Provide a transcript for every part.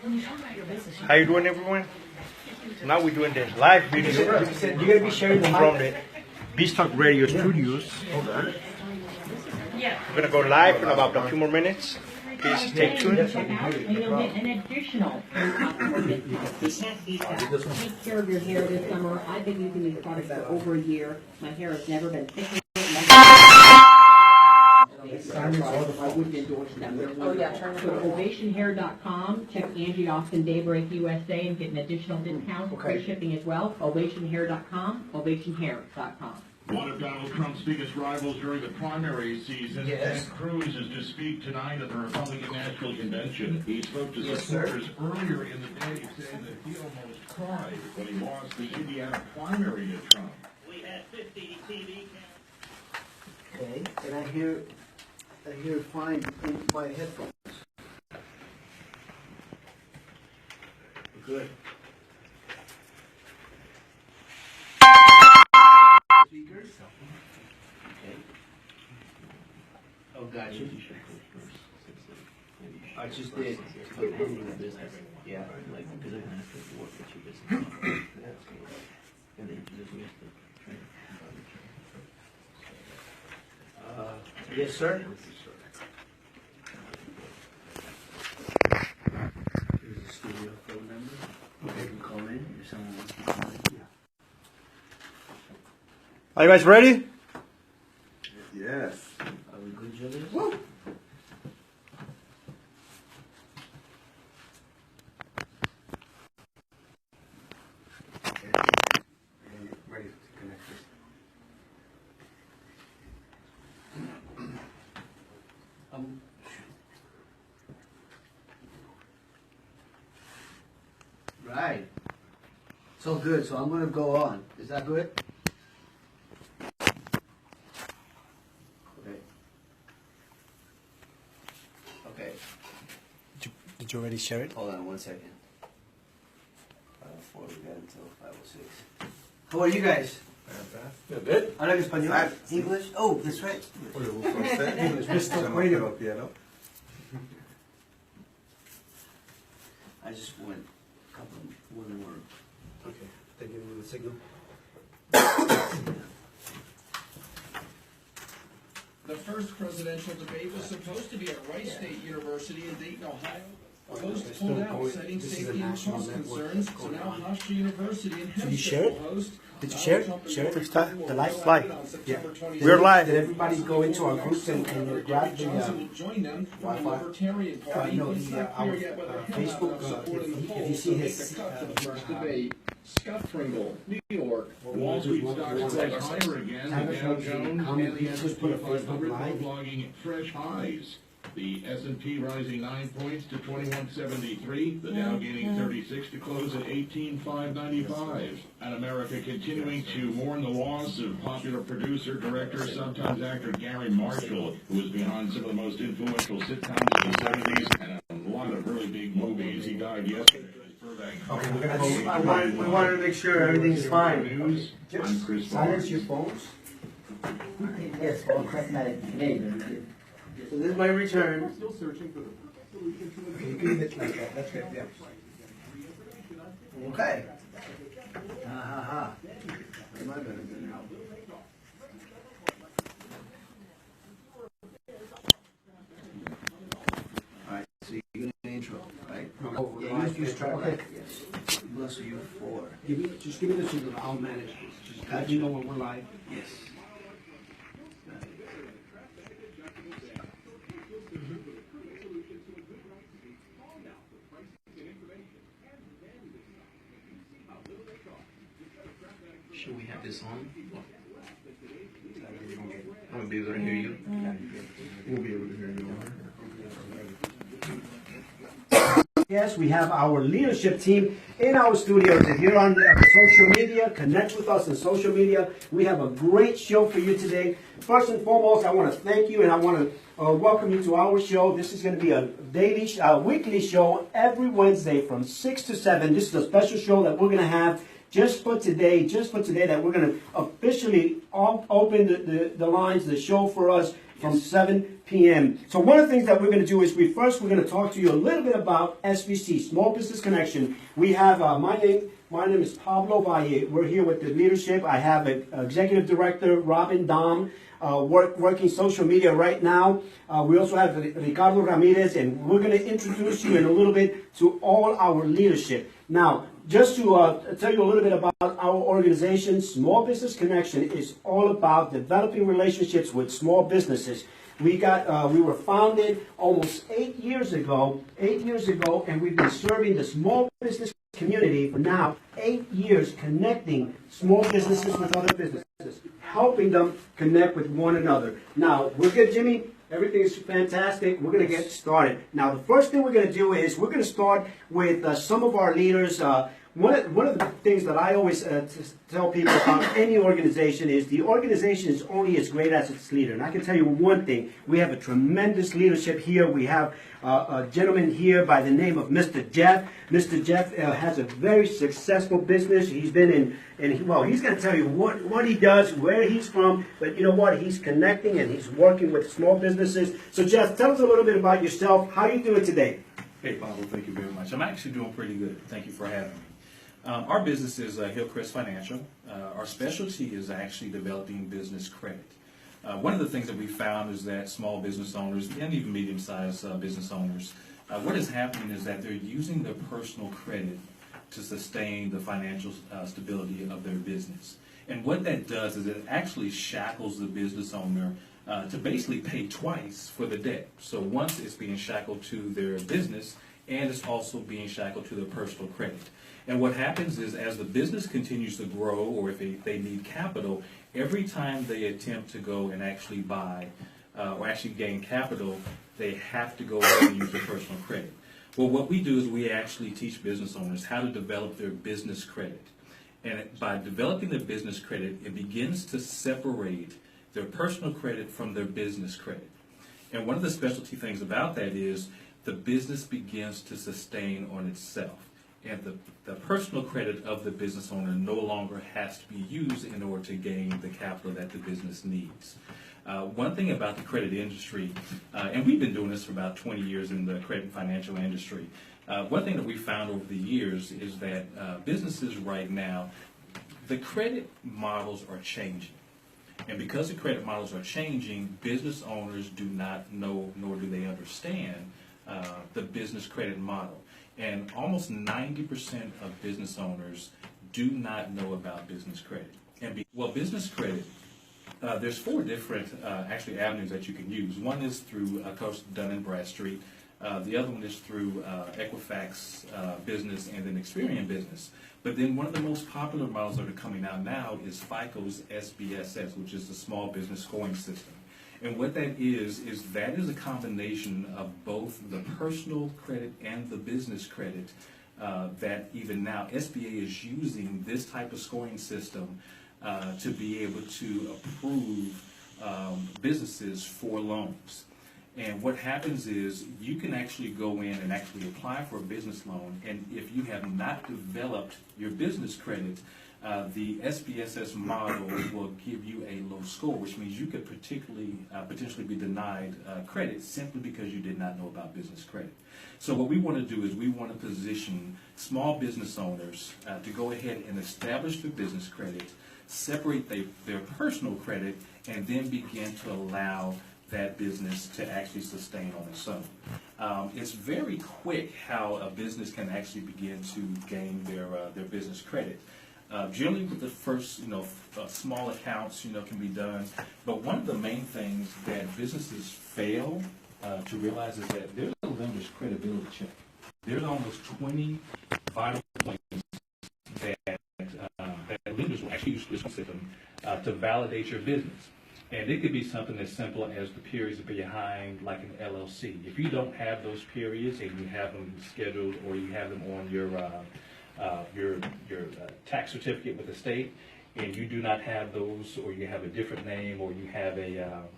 How you doing, everyone? Now we're doing the live video. You're gonna be sharing the from the Beastalk Radio Studios. Hold on. We're gonna go live in about a few more minutes. Please stay tuned. And you'll get an additional take care of your hair this summer. I've been using these products for over a year. My hair has never been thicker. I wouldn't endorse them. Go to ovationhair.com. Check Angie Austin Daybreak USA and get an additional discount. Free shipping as well. Ovationhair.com. Ovationhair.com. One of Donald Trump's biggest rivals during the primary season, Ted Cruz, is to speak tonight at the Republican National Convention. He spoke to supporters earlier in the day, saying that he almost cried when he lost the Indiana primary to Trump. We had 50 TV cameras. Okay, and I hear fine in my headphones. Good. Speakers. Okay. Oh, gotcha. I just did. Yeah. Yes, sir. Here's the studio phone number. You can call in if someone wants to call in. Are you guys ready? Yes. Are we good, Julius? Woo! Ready to connect this. Right. So good. So I'm going to go on. Is that good? Okay. Okay. Did you already share it? Hold on 1 second. 5:04. We got until 5:06. How are you guys? Good. Hablan español? English? Oh, that's right. English. Beastalk Radio. Piano. I just went a couple one more. Okay. They give you the signal. The first presidential debate was supposed to be at Rice State University in Dayton, Ohio. A host pulled out, citing safety and cost concerns. So now Hofstra University in Hempstead will host. Did you share it? Share it. The live? Live. Yeah. We're live. Did everybody go into our groups and grab the Johnson will join them from the Libertarian Party. It's not clear yet whether he'll have enough support in the polls to make the cut for the first debate. Scott Pringle, New York. Wall Street stocks closed higher again. The Dow Jones and the S&P 500 both logging fresh highs. The S&P rising 9 points to 2173. The Dow gaining 36 to close at 18,595. And America continuing to mourn the loss of popular producer, director, sometimes actor Gary Marshall, who was behind some of the most influential sitcoms of the 70s and a lot of really big movies. He died yesterday. Okay, we're gonna go. We wanted to make sure everything's fine. Just Silence your phones. Yes, all pragmatic behavior. So this is my return. Still searching for the. Okay, you can leave it like that. That's good. Yeah. Okay. Ha ha ha. Am I better than now? Alright, so you're gonna intro, right? Yeah, you start okay. Yes. Bless you for. Just give me the signal. I'll manage this. Just let me know when we're live. Yes. Should we have this on? I'm gonna be able to hear you. We'll be able to hear you. Yes, we have our leadership team in our studios. If you're on the social media, connect with us on social media. We have a great show for you today. First and foremost, I want to thank you and I want to welcome you to our show. This is going to be a weekly show every Wednesday from 6 to 7. This is a special show that we're going to have just for today, that we're going to officially open the lines, the show for us. from 7 p.m. So one of the things that we're going to do is we're going to talk to you a little bit about SBC, Small Business Connection. We have my name is Pablo Valle. We're here with the leadership. I have Executive Director Robin Dom working social media right now. We also have Ricardo Ramirez, and we're going to introduce you in a little bit to all our leadership. Now, just to tell you a little bit about our organization, Small Business Connection is all about developing relationships with small businesses. We were founded almost 8 years ago, and we've been serving the small business community for now 8 years, connecting small businesses with other businesses, helping them connect with one another. Now, we're good, Jimmy. Everything is fantastic. We're going to get started. Now, the first thing we're going to do is we're going to start with some of our leaders. One of the things that I always tell people about any organization is the organization is only as great as its leader. And I can tell you one thing. We have a tremendous leadership here. We have a gentleman here by the name of Mr. Jeff. Mr. Jeff has a very successful business. He's been he's going to tell you what he does, where he's from. But you know what? He's connecting and he's working with small businesses. So Jeff, tell us a little bit about yourself. How are you doing today? Hey, Pablo, thank you very much. I'm actually doing pretty good. Thank you for having me. Our business is Hillcrest Financial. Our specialty is actually developing business credit. One of the things that we found is that small business owners and even medium-sized business owners, what is happening is that they're using their personal credit to sustain the financial stability of their business. And what that does is it actually shackles the business owner to basically pay twice for the debt. So once it's being shackled to their business, and it's also being shackled to their personal credit. And what happens is as the business continues to grow, or if they need capital, every time they attempt to go and actually buy or actually gain capital, they have to go ahead and use their personal credit. Well, what we do is we actually teach business owners how to develop their business credit. And by developing their business credit, it begins to separate their personal credit from their business credit. And one of the specialty things about that is the business begins to sustain on itself. And the personal credit of the business owner no longer has to be used in order to gain the capital that the business needs. One thing about the credit industry, and we've been doing this for about 20 years in the credit and financial industry, one thing that we found over the years is that businesses right now, the credit models are changing. And because the credit models are changing, business owners do not know, nor do they understand, the business credit model. And almost 90% of business owners do not know about business credit. Business credit, there's 4 different actually avenues that you can use. One is through Coach Dun & Bradstreet. The other one is through Equifax Business and then Experian Business. But then one of the most popular models that are coming out now is FICO's SBSS, which is the Small Business Scoring System. And what that is a combination of both the personal credit and the business credit that even now SBA is using this type of scoring system to be able to approve businesses for loans. And what happens is you can actually go in and actually apply for a business loan, and if you have not developed your business credit, the SBSS model will give you a low score, which means you could potentially be denied credit simply because you did not know about business credit. So what we want to do is we want to position small business owners to go ahead and establish their business credit, separate their personal credit, and then begin to allow that business to actually sustain on its own. It's very quick how a business can actually begin to gain their business credit. Generally with the first, small accounts, can be done. But one of the main things that businesses fail to realize is that there's a lender's credibility check. There's almost 20 vital points that lenders will actually use this system to validate your business. And it could be something as simple as the periods behind, like an LLC. If you don't have those periods and you have them scheduled, or you have them on your tax certificate with the state, and you do not have those, or you have a different name, or you have a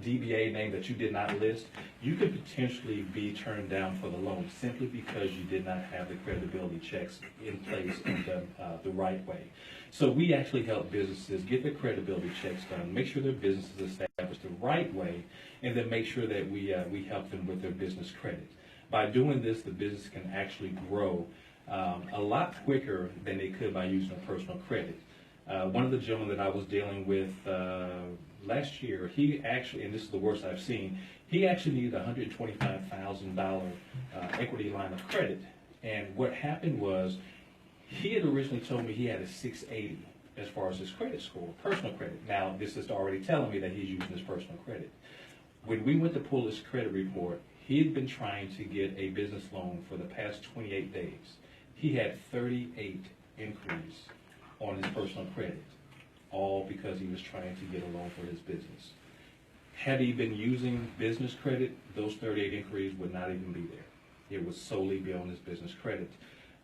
DBA name that you did not list, you could potentially be turned down for the loan simply because you did not have the credibility checks in place and done the right way. So we actually help businesses get their credibility checks done, make sure their business is established establish the right way, and then make sure that we help them with their business credit. By doing this, the business can actually grow a lot quicker than they could by using a personal credit. One of the gentlemen that I was dealing with last year, he actually, and this is the worst I've seen, he actually needed a $125,000 equity line of credit. And what happened was, he had originally told me he had a 680 as far as his credit score, personal credit. Now, this is already telling me that he's using his personal credit. When we went to pull his credit report, he had been trying to get a business loan for the past 28 days. He had 38 inquiries on his personal credit, all because he was trying to get a loan for his business. Had he been using business credit, those 38 inquiries would not even be there. It would solely be on his business credit.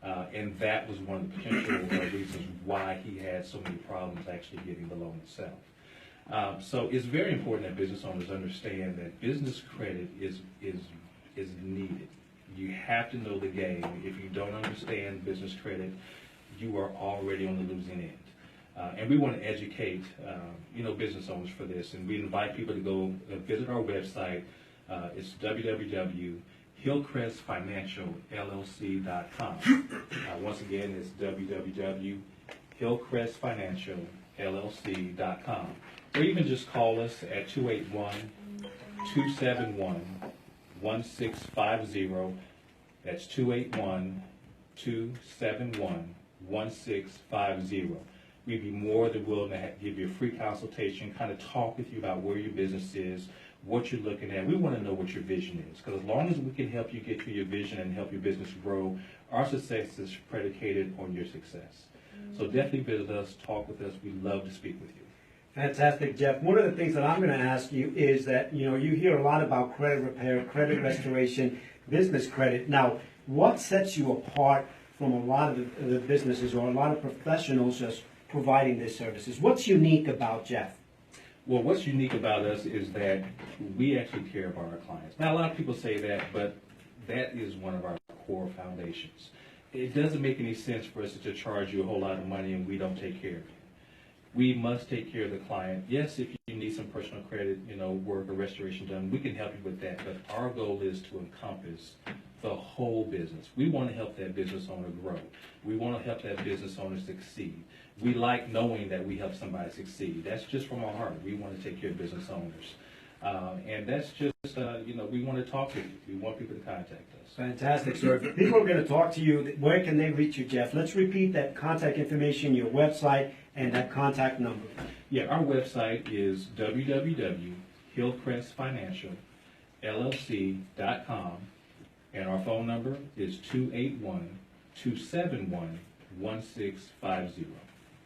And that was one of the potential reasons why he had so many problems actually getting the loan itself. So it's very important that business owners understand that business credit is needed. You have to know the game. If you don't understand business credit, you are already on the losing end. And we want to educate, business owners for this. And we invite people to go visit our website. It's www.hillcrestfinancialllc.com. Once again, it's www.hillcrestfinancialllc.com. Or even just call us at 281-271-1650. That's 281-271-1650. We'd be more than willing to give you a free consultation, kind of talk with you about where your business is, what you're looking at. We want to know what your vision is, because as long as we can help you get to your vision and help your business grow, our success is predicated on your success. So definitely visit us, talk with us. We'd love to speak with you. Fantastic, Jeff. One of the things that I'm going to ask you is that, you hear a lot about credit repair, credit restoration, business credit. Now, what sets you apart from a lot of the businesses or a lot of professionals just providing these services? What's unique about Jeff? Well, what's unique about us is that we actually care about our clients. Now, a lot of people say that, but that is one of our core foundations. It doesn't make any sense for us to charge you a whole lot of money and we don't take care of you. We must take care of the client. Yes, if you need some personal credit, work or restoration done, we can help you with that. But our goal is to encompass the whole business. We want to help that business owner grow. We want to help that business owner succeed. We like knowing that we help somebody succeed. That's just from our heart. We want to take care of business owners. And that's just, we want to talk to you. We want people to contact us. Fantastic, sir. If people are going to talk to you, where can they reach you, Jeff? Let's repeat that contact information, your website, and that contact number. Yeah, our website is www.hillcrestfinancialllc.com, and our phone number is 281-271-1650.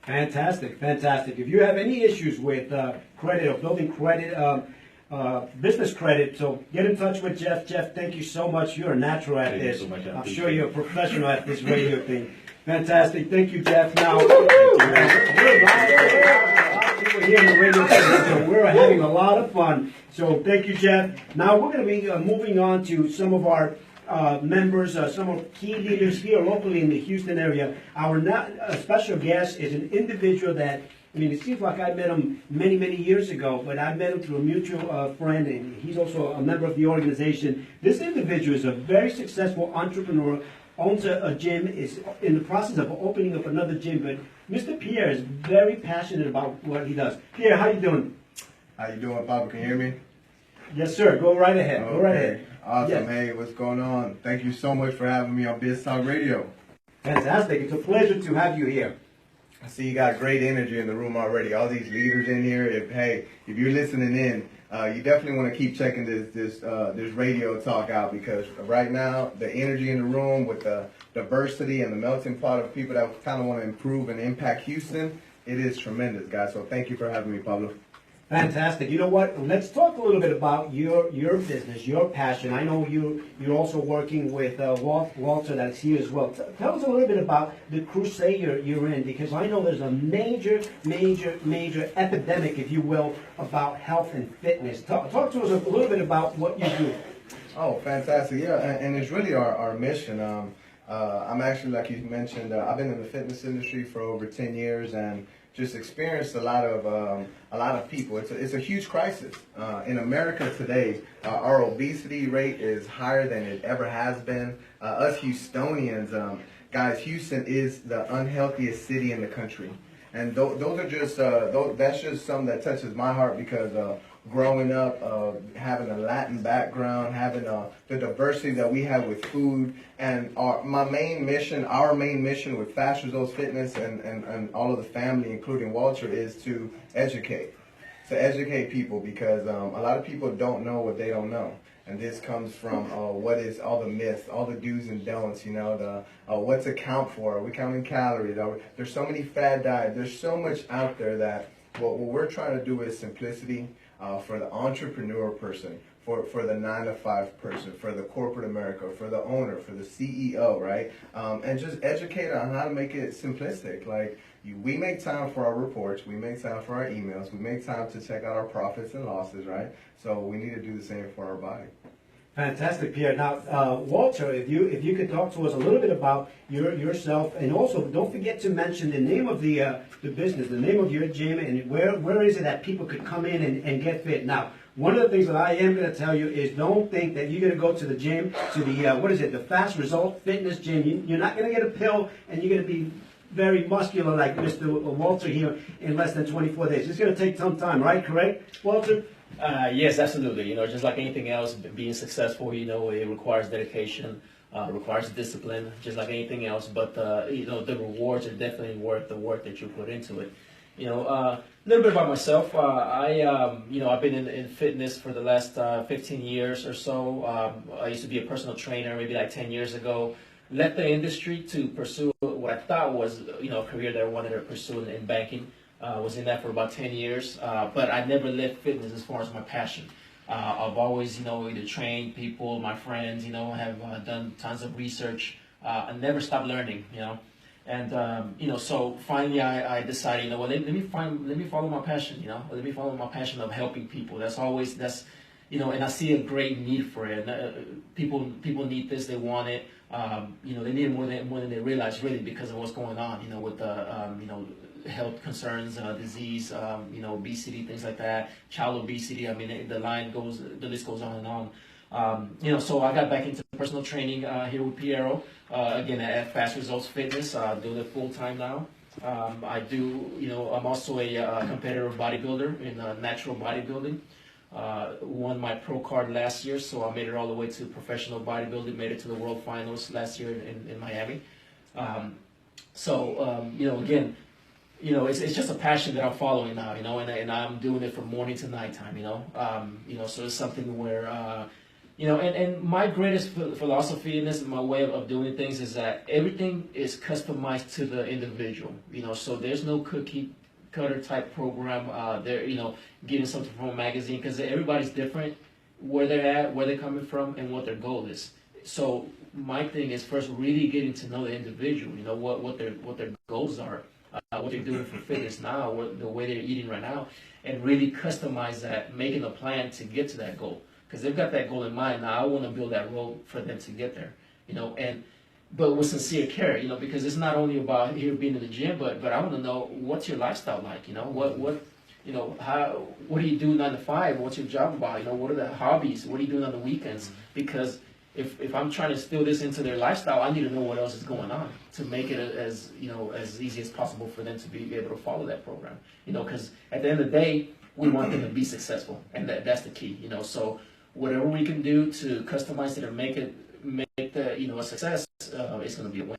Fantastic, fantastic. If you have any issues with credit or building credit, business credit, so get in touch with Jeff. Jeff, thank you so much. You're a natural at this. Thank you so much. I'm sure you're a professional at this radio thing. Fantastic. Thank you, Jeff. Now, we're live. A lot of people here in the radio station, so we're having a lot of fun. So thank you, Jeff. Now we're going to be moving on to some of our members, some of key leaders here locally in the Houston area. Our special guest is an individual that, it seems like I met him many, many years ago, but I met him through a mutual friend, and he's also a member of the organization. This individual is a very successful entrepreneur, owns a gym, is in the process of opening up another gym, but Mr. Pierre is very passionate about what he does. Pierre, how you doing? How you doing, Papa? Can you hear me? Yes, sir. Go right ahead. Okay. Go right ahead. Awesome. Yes. Hey, what's going on? Thank you so much for having me on Biz Talk Radio. Fantastic. It's a pleasure to have you here. I see you got great energy in the room already. All these leaders in here. If you're listening in, you definitely want to keep checking this radio talk out, because right now the energy in the room with the diversity and the melting pot of people that kind of want to improve and impact Houston, it is tremendous, guys. So thank you for having me, Pablo. Fantastic. You know what? Let's talk a little bit about your business, your passion. I know you're also working with Walter that's here as well. Tell us a little bit about the crusade you're in, because I know there's a major epidemic, if you will, about health and fitness. Talk to us a little bit about what you do. Oh, fantastic. Yeah, and it's really our mission. I'm actually, like you mentioned, I've been in the fitness industry for over 10 years, and just experienced a lot of people. It's a huge crisis in America today. Our obesity rate is higher than it ever has been. Us Houstonians, guys, Houston is the unhealthiest city in the country, and those are just that's just something that touches my heart because growing up, having a Latin background, having the diversity that we have with food, and our main mission with Fast Results Fitness and all of the family, including Walter, is to educate people because a lot of people don't know what they don't know. And this comes from what is all the myths, all the do's and don'ts, what to count for. Are we counting calories? There's so many fad diets. There's so much out there that what we're trying to do is simplicity for the entrepreneur person, for the 9-to-5 person, for the corporate America, for the owner, for the CEO, right? And just educate on how to make it simplistic. Like, we make time for our reports, we make time for our emails, we make time to check out our profits and losses, right? So we need to do the same for our body. Fantastic, Pierre. Now, Walter, if you could talk to us a little bit about yourself, and also don't forget to mention the name of the business, the name of your gym, and where is it that people could come in and get fit. Now, one of the things that I am going to tell you is don't think that you're going to go to the gym, to the the Fast Result Fitness Gym. You're not going to get a pill, and you're going to be very muscular like Mr. Walter here in less than 24 days. It's going to take some time, right? Correct, Walter? Yes, absolutely. Just like anything else, being successful, it requires dedication, requires discipline, just like anything else. But the rewards are definitely worth the work that you put into it. A little bit about myself. I've been in fitness for the last 15 years or so. I used to be a personal trainer maybe like 10 years ago. Left the industry to pursue what I thought was a career that I wanted to pursue in banking. Was in that for about 10 years, but I never left fitness as far as my passion. I've always, either trained people, my friends, have done tons of research. I never stopped learning, and so finally I decided, let me follow my passion, let me follow my passion of helping people. That's and I see a great need for it. People need this, they want it. They need it more than they realize, really, because of what's going on, with the health concerns, disease, obesity, things like that, child obesity. I mean, the list goes on and on. So I got back into personal training here with Piero, again at Fast Results Fitness. I do it full time now. I'm also a competitive bodybuilder in natural bodybuilding. Won my pro card last year, so I made it all the way to professional bodybuilding, made it to the world finals last year in Miami. Again, it's just a passion that I'm following now, and I'm doing it from morning to nighttime, so it's something where, and my greatest philosophy in this, my way of doing things is that everything is customized to the individual, so there's no cookie cutter type program, getting something from a magazine, because everybody's different, where they're at, where they're coming from, and what their goal is. So my thing is first really getting to know the individual, what their goals are. What they're doing for fitness now, the way they're eating right now, and really customize that, making a plan to get to that goal. Because they've got that goal in mind. Now I want to build that road for them to get there, but with sincere care, because it's not only about here being in the gym, but I want to know what's your lifestyle like, what do you do 9 to 5? What's your job about? What are the hobbies? What are you doing on the weekends? Because if I'm trying to instill this into their lifestyle, I need to know what else is going on to make it as easy as possible for them to be able to follow that program. Because at the end of the day, we want them to be successful, and that's the key. So whatever we can do to customize it and make the a success, it's going to be a win.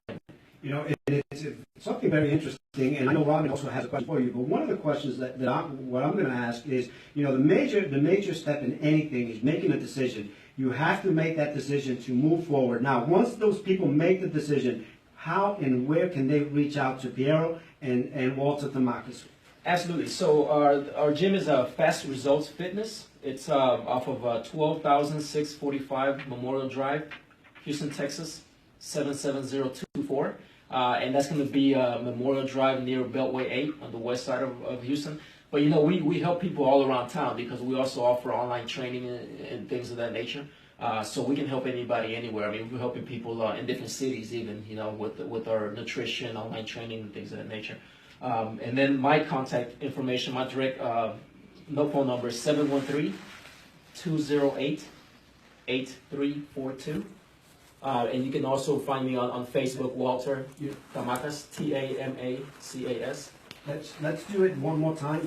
It's something very interesting, and I know Robin also has a question for you. But one of the questions that I'm going to ask is, the major step in anything is making a decision. You have to make that decision to move forward. Now, once those people make the decision, how and where can they reach out to Piero and Walter Tamakis? Absolutely. So our gym is Fast Results Fitness. It's off of 12,645 Memorial Drive, Houston, Texas, 77024. And that's going to be Memorial Drive near Beltway 8 on the west side of Houston. But we help people all around town because we also offer online training and things of that nature. So we can help anybody anywhere. I mean, we're helping people in different cities even, with our nutrition, online training, and things of that nature. And then my contact information, my direct no phone number is 713-208-8342. And you can also find me on Facebook, Walter Tamacas, Tamacas. Let's do it one more time,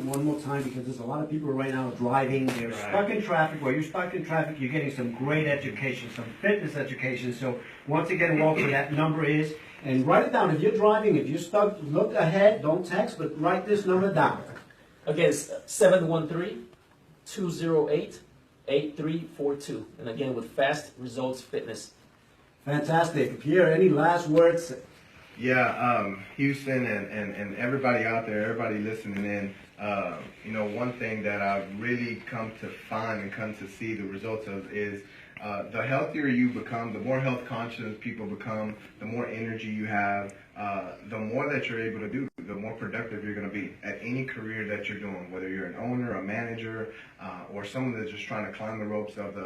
because there's a lot of people right now driving, they're stuck in traffic. While you're stuck in traffic, you're getting some great education, some fitness education. So once again, Walter, that number is, and write it down. If you're driving, if you're stuck, look ahead, don't text, but write this number down. Again, it's 713-208-8342. And again, with Fast Results Fitness. Fantastic. Pierre, any last words? Yeah, Houston and everybody out there, everybody listening in, one thing that I've really come to find and come to see the results of is the healthier you become, the more health conscious people become, the more energy you have, the more that you're able to do, the more productive you're going to be at any career that you're doing, whether you're an owner, a manager, or someone that's just trying to climb the ropes of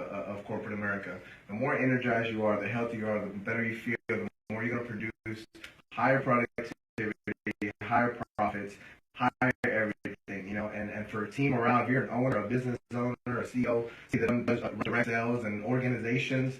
corporate America. The more energized you are, the healthier you are, the better you feel, the more you're going to produce higher productivity, higher profits, higher everything, and for team morale, if you're an owner, a business owner, a CEO, that does direct sales and organizations,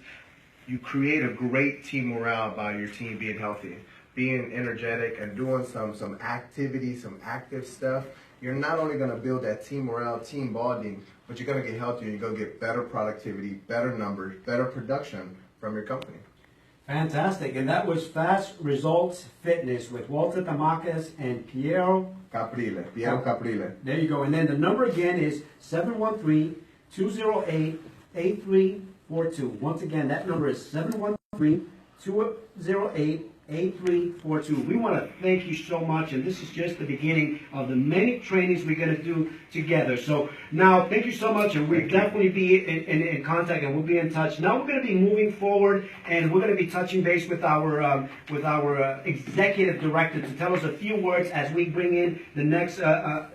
you create a great team morale by your team being healthy, being energetic and doing some activity, some active stuff. You're not only going to build that team morale, team bonding, but you're going to get healthier, you're going to get better productivity, better numbers, better production from your company. Fantastic. And that was Fast Results Fitness with Walter Tamacas and Piero Caprile. There you go. And then the number again is 713-208-8342. Once again, that number is 713-208-8342. We want to thank you so much, and this is just the beginning of the many trainings we're going to do together. So now, thank you so much, and we'll definitely be in contact, and we'll be in touch. Now we're going to be moving forward, and we're going to be touching base with our executive director to tell us a few words as we bring in the next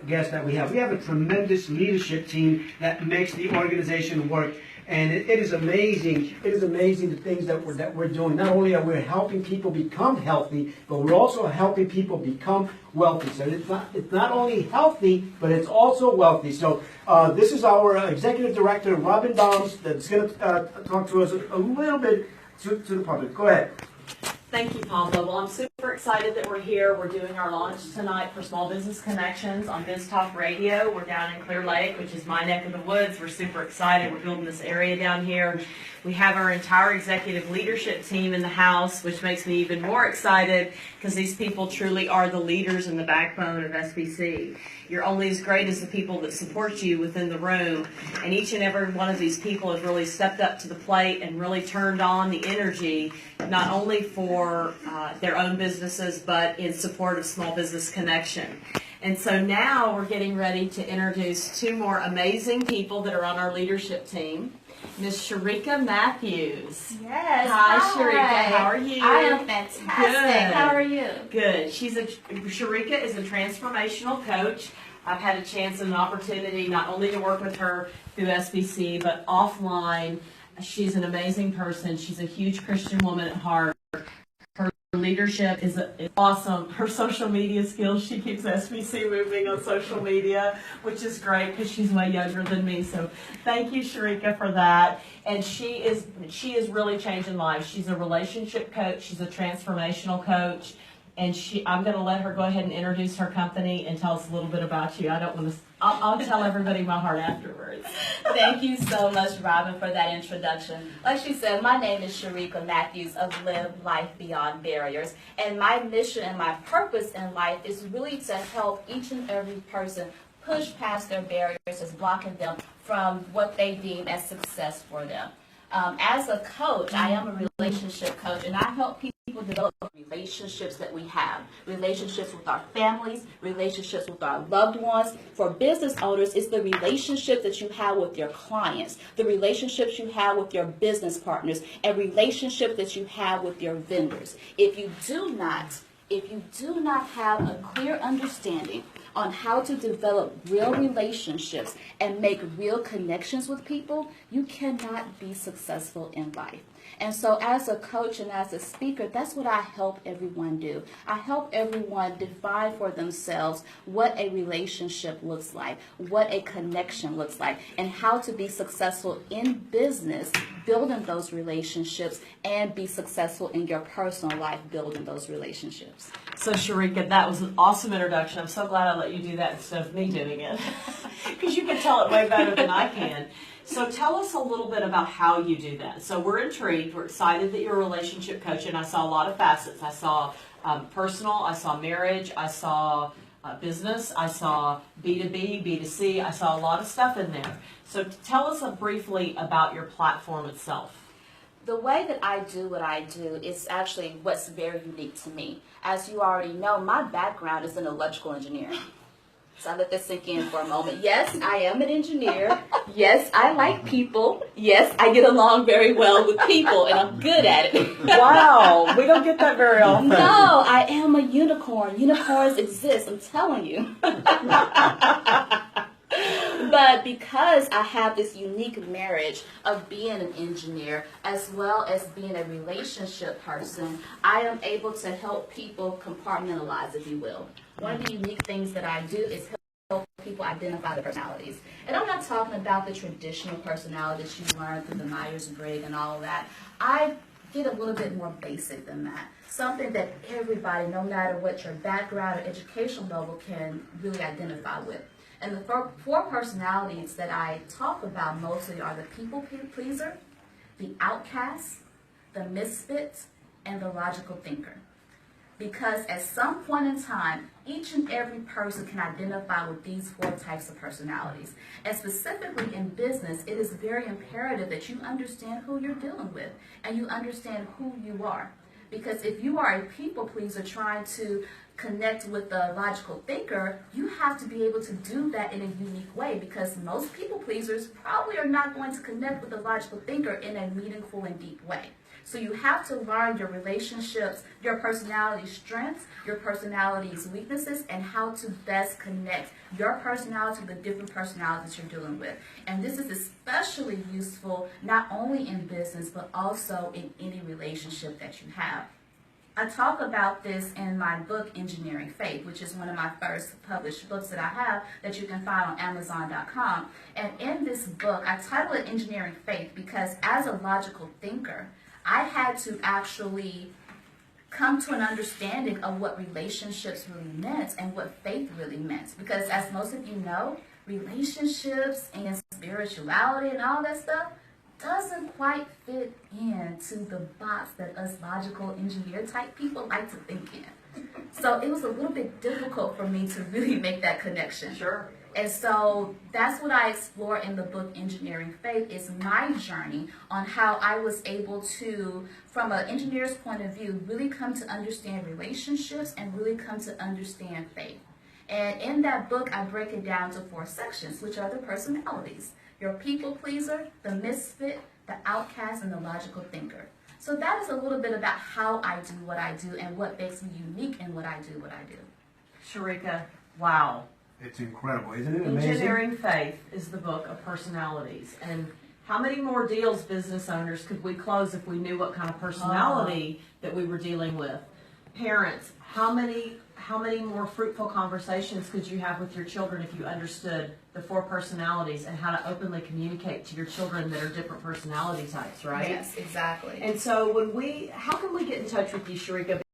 guest that we have. We have a tremendous leadership team that makes the organization work. And it is amazing. It is amazing the things that we're doing. Not only are we helping people become healthy, but we're also helping people become wealthy. So it's not only healthy, but it's also wealthy. So this is our executive director, Robin Dahms, that's going to talk to us a little bit to the public. Go ahead. Thank you, Pablo. Well, I'm super excited that we're here. We're doing our launch tonight for Small Business Connections on Biz Talk Radio. We're down in Clear Lake, which is my neck of the woods. We're super excited. We're building this area down here. We have our entire executive leadership team in the house, which makes me even more excited because these people truly are the leaders and the backbone of SBC. You're only as great as the people that support you within the room, and each and every one of these people have really stepped up to the plate and really turned on the energy, not only for their own businesses, but in support of Small Business Connection. And so now we're getting ready to introduce two more amazing people that are on our leadership team. Miss Sharika Matthews. Yes. Hi, Sharika. How are you? I am fantastic. Good. How are you? Good. Sharika is a transformational coach. I've had a chance and an opportunity not only to work with her through SBC, but offline. She's an amazing person. She's a huge Christian woman at heart. Her leadership is awesome. Her social media skills, she keeps SBC moving on social media, which is great because she's way younger than me. So thank you, Sharika, for that. And she is really changing lives. She's a relationship coach. She's a transformational coach. And I'm going to let her go ahead and introduce her company and tell us a little bit about you. I'll tell everybody my heart afterwards. Thank you so much, Robin, for that introduction. Like she said, my name is Sharika Matthews of Live Life Beyond Barriers. And my mission and my purpose in life is really to help each and every person push past their barriers that's blocking them from what they deem as success for them. As a coach, I am a relationship coach, and I help people develop relationships that we have. Relationships with our families, relationships with our loved ones. For business owners, it's the relationship that you have with your clients, the relationships you have with your business partners, and relationship that you have with your vendors. If you do not have a clear understanding on how to develop real relationships and make real connections with people, you cannot be successful in life. And so as a coach and as a speaker, that's what I help everyone do. I help everyone define for themselves what a relationship looks like, what a connection looks like, and how to be successful in business, building those relationships, and be successful in your personal life, building those relationships. So Sharika, that was an awesome introduction. I'm so glad I let you do that instead of me doing it, because you can tell it way better than I can. So tell us a little bit about how you do that. So we're intrigued. We're excited that you're a relationship coach, and I saw a lot of facets. I saw personal, I saw marriage, I saw business, I saw B2B, B2C. I saw a lot of stuff in there. So tell us briefly about your platform itself. The way that I do what I do is actually what's very unique to me. As you already know, my background is in electrical engineering. So I let this sink in for a moment. Yes, I am an engineer. Yes, I like people. Yes, I get along very well with people, and I'm good at it. Wow, we don't get that very often. No, I am a unicorn. Unicorns exist, I'm telling you. But because I have this unique marriage of being an engineer as well as being a relationship person, I am able to help people compartmentalize, if you will. One of the unique things that I do is help people identify their personalities. And I'm not talking about the traditional personalities you learn through the Myers-Briggs and all of that. I get a little bit more basic than that. Something that everybody, no matter what your background or educational level, can really identify with. And the four personalities that I talk about mostly are the people pleaser, the outcast, the misfit, and the logical thinker. Because at some point in time, each and every person can identify with these four types of personalities. And specifically in business, it is very imperative that you understand who you're dealing with and you understand who you are. Because if you are a people pleaser trying to connect with the logical thinker, you have to be able to do that in a unique way, because most people pleasers probably are not going to connect with the logical thinker in a meaningful and deep way. So you have to learn your relationships, your personality strengths, your personality's weaknesses, and how to best connect your personality to the different personalities you're dealing with. And this is especially useful not only in business, but also in any relationship that you have. I talk about this in my book, Engineering Faith, which is one of my first published books that I have that you can find on Amazon.com. And in this book, I title it Engineering Faith because as a logical thinker, I had to actually come to an understanding of what relationships really meant and what faith really meant. Because as most of you know, relationships and spirituality and all that stuff doesn't quite fit into the box that us logical engineer type people like to think in. So it was a little bit difficult for me to really make that connection. Sure. And so that's what I explore in the book Engineering Faith, is my journey on how I was able to, from an engineer's point of view, really come to understand relationships and really come to understand faith. And in that book, I break it down to 4 sections, which are the personalities: your people pleaser, the misfit, the outcast, and the logical thinker. So that is a little bit about how I do what I do and what makes me unique in what I do. Sharika, wow. It's incredible, isn't it amazing? Engineering Faith is the book of personalities. And how many more deals, business owners, could we close if we knew what kind of personality that we were dealing with? Parents, how many more fruitful conversations could you have with your children if you understood the 4 personalities and how to openly communicate to your children that are different personality types, right? Yes, exactly. And so how can we get in touch with you, Sharika?